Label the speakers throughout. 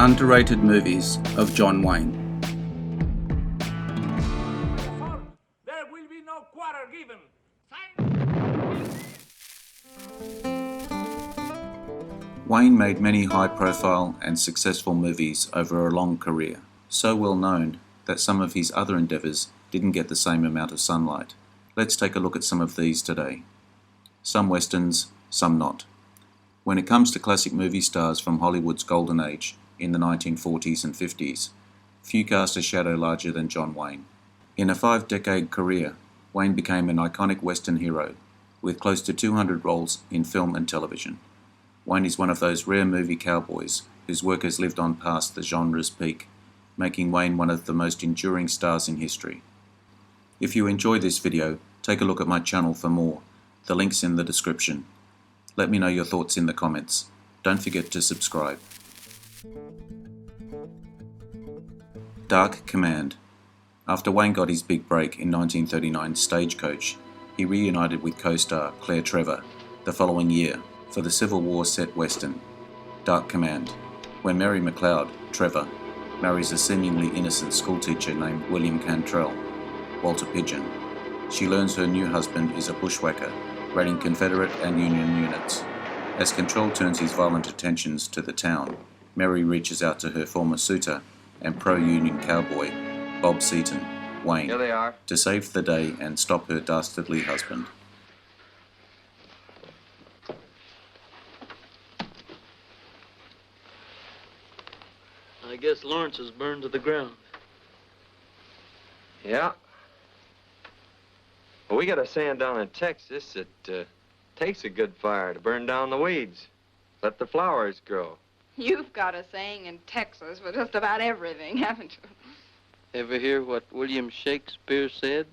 Speaker 1: Underrated movies of John Wayne.
Speaker 2: There will be no quarter given.
Speaker 1: Wayne made many high-profile and successful movies over a long career, so well known that some of his other endeavours didn't get the same amount of sunlight. Let's take a look at some of these today. Some westerns, some not. When it comes to classic movie stars from Hollywood's golden age in the 1940s and 50s, few cast a shadow larger than John Wayne. In a 5-decade career, Wayne became an iconic western hero, with close to 200 roles in film and television. Wayne is one of those rare movie cowboys whose work has lived on past the genre's peak, making Wayne one of the most enduring stars in history. If you enjoyed this video, take a look at my channel for more. The link's in the description. Let me know your thoughts in the comments. Don't forget to subscribe. Dark Command. After Wayne got his big break in 1939's Stagecoach, he reunited with co-star Claire Trevor the following year for the Civil War set western, Dark Command, where Mary McLeod, Trevor, marries a seemingly innocent schoolteacher named William Cantrell, Walter Pidgeon. She learns her new husband is a bushwhacker, raiding Confederate and Union units. As Cantrell turns his violent attentions to the town, Mary reaches out to her former suitor and pro-Union cowboy, Bob Seaton, Wayne,
Speaker 3: Here they are.
Speaker 1: to save the day and stop her dastardly husband.
Speaker 4: I guess Lawrence is burned to the ground.
Speaker 3: Yeah. Well, we got a saying down in Texas, it takes a good fire to burn down the weeds. Let the flowers grow.
Speaker 5: You've got a saying in Texas for just about everything, haven't you?
Speaker 4: Ever hear what William Shakespeare said?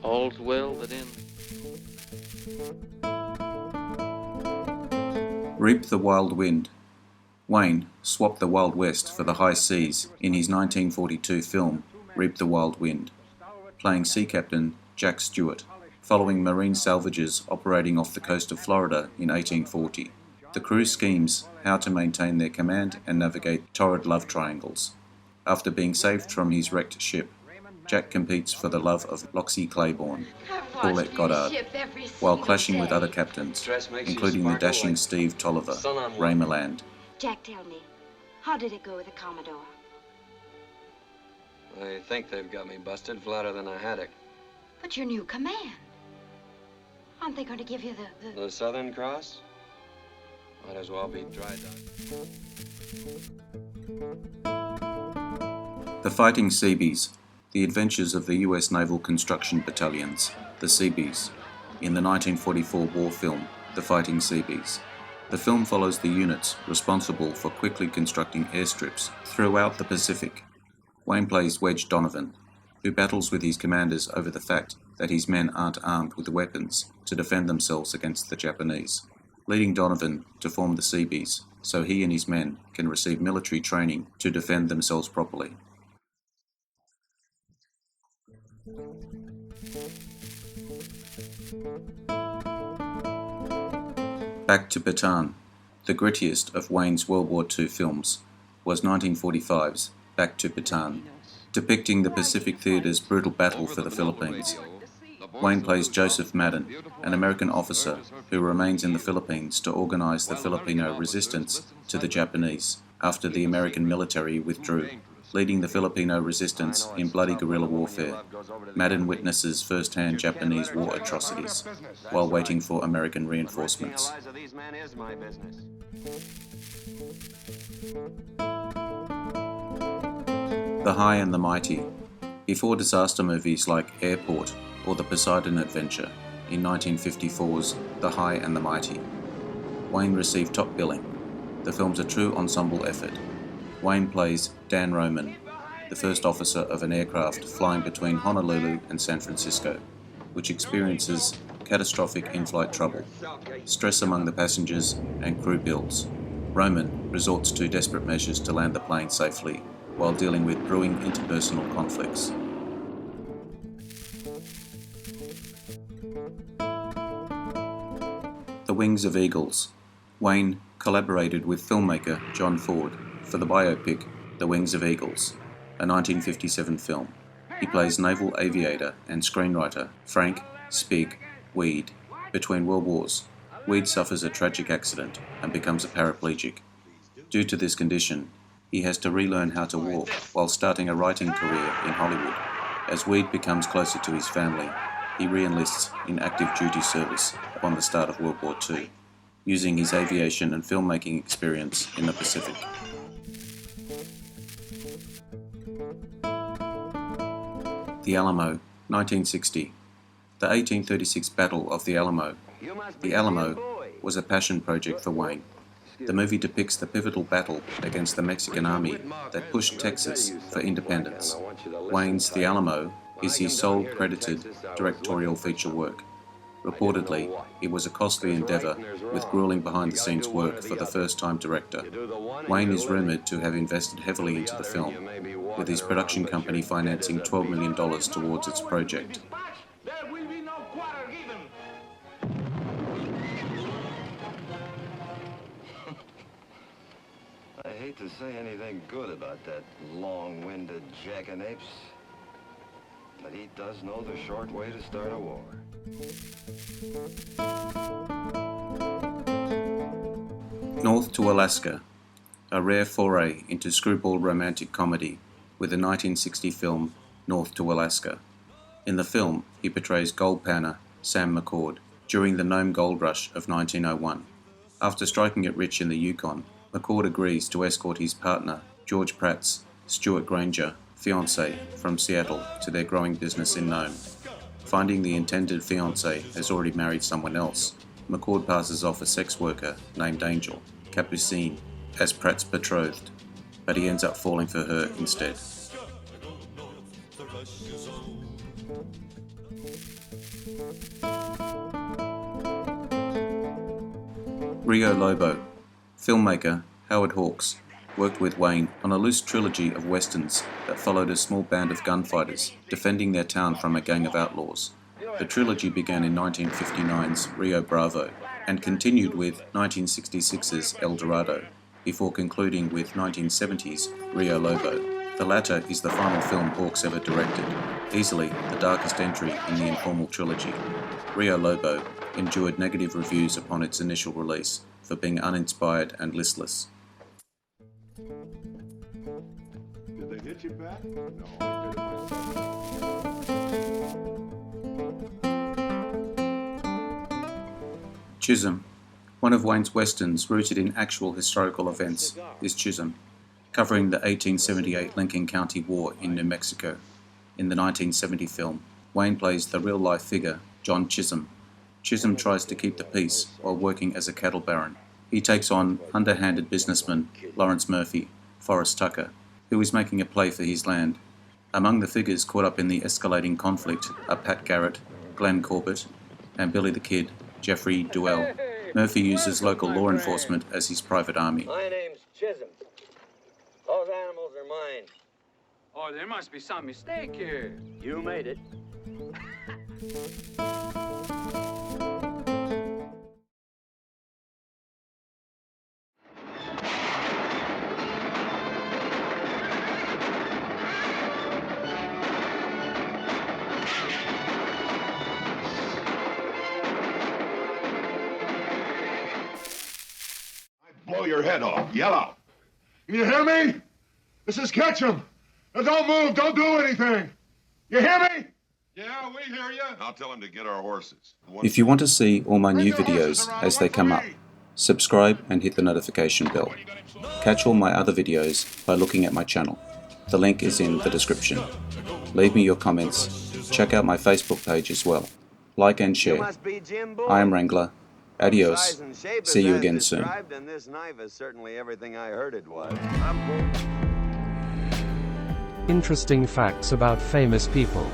Speaker 4: All's well that ends.
Speaker 1: Reap the Wild Wind. Wayne swapped the Wild West for the high seas in his 1942 film Reap the Wild Wind, playing Sea Captain Jack Stewart, following marine salvages operating off the coast of Florida in 1840. The crew schemes how to maintain their command and navigate torrid love triangles. After being saved from his wrecked ship, Jack competes for the love of Loxie Claiborne, Paulette Goddard, while clashing with other captains, including the dashing Steve Tolliver, Ray Milland.
Speaker 6: Jack, tell me, how did it go with the Commodore?
Speaker 3: I think they've got me busted flatter than I had it.
Speaker 6: But your new command. Aren't they going to give you
Speaker 3: The Southern Cross? Might as well be dry dock.
Speaker 1: The Fighting Seabees, the adventures of the US Naval Construction Battalions, the Seabees, in the 1944 war film, The Fighting Seabees. The film follows the units responsible for quickly constructing airstrips throughout the Pacific. Wayne plays Wedge Donovan, who battles with his commanders over the fact that his men aren't armed with weapons to defend themselves against the Japanese, leading Donovan to form the Seabees so he and his men can receive military training to defend themselves properly. Back to Bataan. The grittiest of Wayne's World War II films was 1945's Back to Bataan, depicting the Pacific Theater's brutal battle for the Philippines. Wayne plays Joseph Madden, an American officer who remains in the Philippines to organize the Filipino resistance to the Japanese after the American military withdrew. Leading the Filipino resistance in bloody guerrilla warfare, Madden witnesses first-hand Japanese war atrocities while waiting for American reinforcements. The High and the Mighty. Before disaster movies like Airport or The Poseidon Adventure in 1954's The High and the Mighty, Wayne received top billing. The film's a true ensemble effort. Wayne plays Dan Roman, the first officer of an aircraft flying between Honolulu and San Francisco, which experiences catastrophic in-flight trouble, stress among the passengers, and crew builds. Roman resorts to desperate measures to land the plane safely while dealing with brewing interpersonal conflicts. The Wings of Eagles. Wayne collaborated with filmmaker John Ford for the biopic The Wings of Eagles, a 1957 film. He plays naval aviator and screenwriter Frank Spig Weed. Between World Wars, Weed suffers a tragic accident and becomes a paraplegic. Due to this condition, he has to relearn how to walk while starting a writing career in Hollywood. As Weed becomes closer to his family, he re-enlists in active duty service upon the start of World War II, using his aviation and filmmaking experience in the Pacific. The Alamo, 1960. The 1836 Battle of the Alamo. The Alamo was a passion project for Wayne. The movie depicts the pivotal battle against the Mexican army that pushed Texas for independence. Wayne's The Alamo is his sole credited directorial feature work. Reportedly, it was a costly endeavour with grueling behind-the-scenes work for the first-time director. Wayne is rumoured to have invested heavily into the film, with his production company financing $12 million towards its project.
Speaker 2: There will be no quarter given.
Speaker 7: I hate to say anything good about that long-winded jackanapes, but he does know the short way to start a war.
Speaker 1: North to Alaska, a rare foray into screwball romantic comedy with the 1960 film North to Alaska. In the film, he portrays gold panner Sam McCord during the Nome Gold Rush of 1901. After striking it rich in the Yukon, McCord agrees to escort his partner, George Pratt's Stuart Granger, fiancé from Seattle to their growing business in Nome. Finding the intended fiancé has already married someone else, McCord passes off a sex worker named Angel, Capucine, as Pratt's betrothed, but he ends up falling for her instead. Rio Lobo. Filmmaker Howard Hawks worked with Wayne on a loose trilogy of westerns that followed a small band of gunfighters defending their town from a gang of outlaws. The trilogy began in 1959's Rio Bravo and continued with 1966's El Dorado, before concluding with 1970's Rio Lobo. The latter is the final film Hawks ever directed, easily the darkest entry in the informal trilogy. Rio Lobo endured negative reviews upon its initial release for being uninspired and listless.
Speaker 8: Did they hit you back? No, I did it myself.
Speaker 1: Chisholm. One of Wayne's westerns rooted in actual historical events is Chisholm, covering the 1878 Lincoln County War in New Mexico. In the 1970 film, Wayne plays the real-life figure, John Chisholm. Chisholm tries to keep the peace while working as a cattle baron. He takes on underhanded businessman Lawrence Murphy, Forrest Tucker, who is making a play for his land. Among the figures caught up in the escalating conflict are Pat Garrett, Glenn Corbett, and Billy the Kid, Jeffrey Duell. Murphy uses local law enforcement as his private army.
Speaker 3: My name's Chisholm. Those animals are mine.
Speaker 4: Oh, there must be some mistake here.
Speaker 3: You made it.
Speaker 8: Blow your head off. Yellow. You hear me? This is Ketchum. Now don't move. Don't do anything. You hear me? Yeah, we hear you.
Speaker 9: I'll tell him to get our horses.
Speaker 1: If you want to see all my new videos as they come up, subscribe and hit the notification bell. Catch all my other videos by looking at my channel. The link is in the description. Leave me your comments. Check out my Facebook page as well. Like and share. I am Wrangler. Adios. See you again soon.
Speaker 7: And this knife is certainly everything I heard it was.
Speaker 10: Interesting facts about famous people.